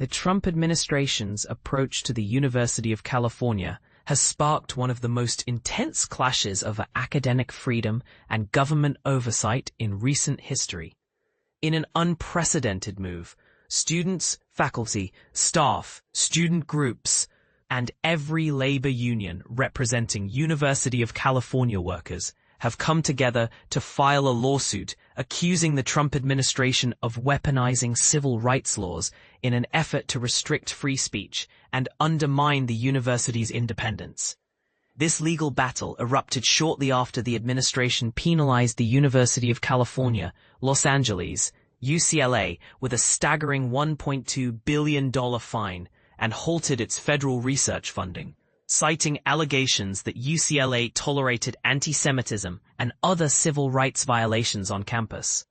The Trump administration's approach to the University of California has sparked one of the most intense clashes over academic freedom and government oversight in recent history. In an unprecedented move, students, faculty, staff, student groups, and every labor union representing University of California workers have come together to file a lawsuit accusing the Trump administration of weaponizing civil rights laws in an effort to restrict free speech and undermine the university's independence. This legal battle erupted shortly after the administration penalized the University of California, Los Angeles, UCLA, with a staggering $1.2 billion fine and halted its federal research funding, citing allegations that UCLA tolerated antisemitism and other civil rights violations on campus.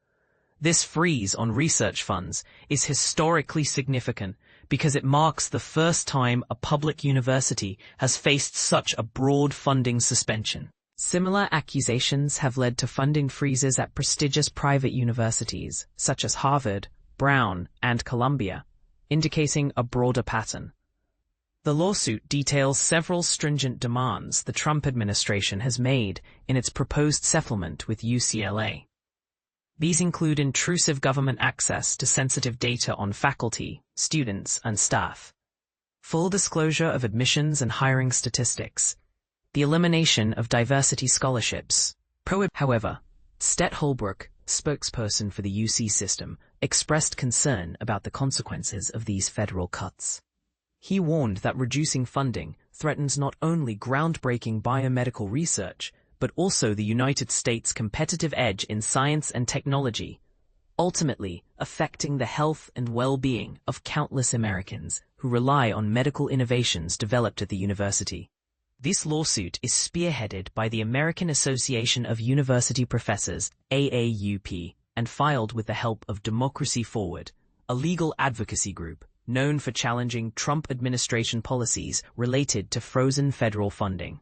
This freeze on research funds is historically significant because it marks the first time a public university has faced such a broad funding suspension. Similar accusations have led to funding freezes at prestigious private universities, such as Harvard, Brown, and Columbia, indicating a broader pattern. The lawsuit details several stringent demands the Trump administration has made in its proposed settlement with UCLA. These include intrusive government access to sensitive data on faculty, students, and staff, full disclosure of admissions and hiring statistics, the elimination of diversity scholarships. However, Stet Holbrook, spokesperson for the UC system, expressed concern about the consequences of these federal cuts. He warned that reducing funding threatens not only groundbreaking biomedical research, but also the United States' competitive edge in science and technology, ultimately affecting the health and well-being of countless Americans who rely on medical innovations developed at the university. This lawsuit is spearheaded by the American Association of University Professors, AAUP, and filed with the help of Democracy Forward, a legal advocacy group known for challenging Trump administration policies related to frozen federal funding.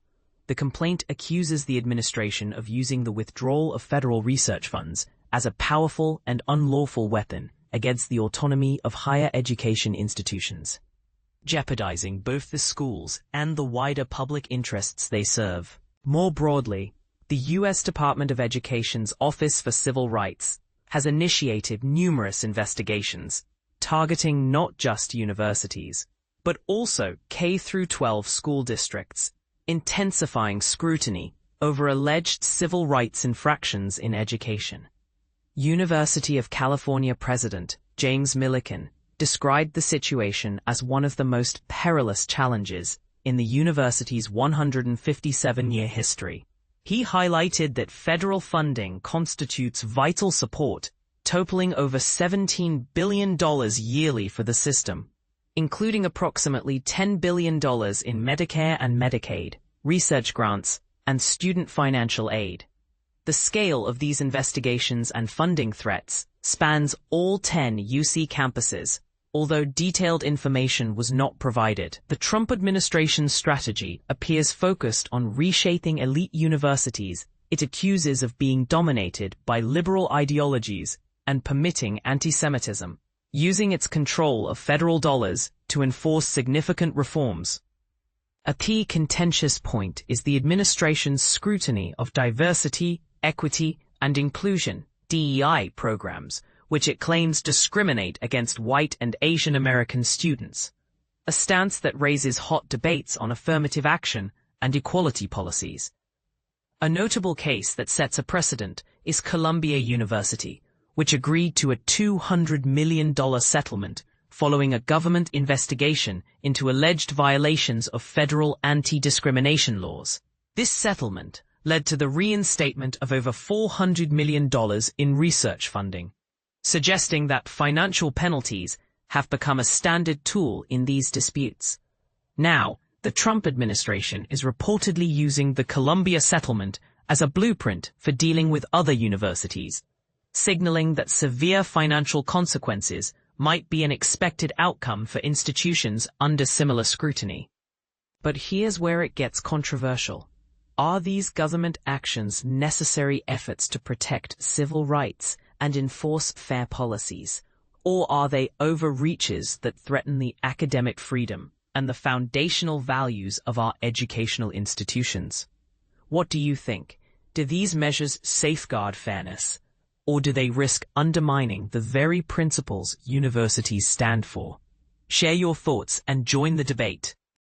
The complaint accuses the administration of using the withdrawal of federal research funds as a powerful and unlawful weapon against the autonomy of higher education institutions, jeopardizing both the schools and the wider public interests they serve. More broadly, the U.S. Department of Education's Office for Civil Rights has initiated numerous investigations targeting not just universities, but also K-12 school districts, intensifying scrutiny over alleged civil rights infractions in education. University of California President James Milliken described the situation as one of the most perilous challenges in the university's 157-year history. He highlighted that federal funding constitutes vital support, totaling over $17 billion yearly for the system, including approximately $10 billion in Medicare and Medicaid, research grants, and student financial aid. The scale of these investigations and funding threats spans all 10 UC campuses, although detailed information was not provided. The Trump administration's strategy appears focused on reshaping elite universities it accuses of being dominated by liberal ideologies and permitting antisemitism, using its control of federal dollars to enforce significant reforms. A key contentious point is the administration's scrutiny of diversity, equity, and inclusion (DEI) programs, which it claims discriminate against white and Asian American students, a stance that raises hot debates on affirmative action and equality policies. A notable case that sets a precedent is Columbia University, which agreed to a $200 million settlement following a government investigation into alleged violations of federal anti-discrimination laws. This settlement led to the reinstatement of over $400 million in research funding, suggesting that financial penalties have become a standard tool in these disputes. Now, the Trump administration is reportedly using the Columbia settlement as a blueprint for dealing with other universities, signaling that severe financial consequences might be an expected outcome for institutions under similar scrutiny. But here's where it gets controversial. Are these government actions necessary efforts to protect civil rights and enforce fair policies? Or are they overreaches that threaten the academic freedom and the foundational values of our educational institutions? What do you think? Do these measures safeguard fairness, or do they risk undermining the very principles universities stand for? Share your thoughts and join the debate.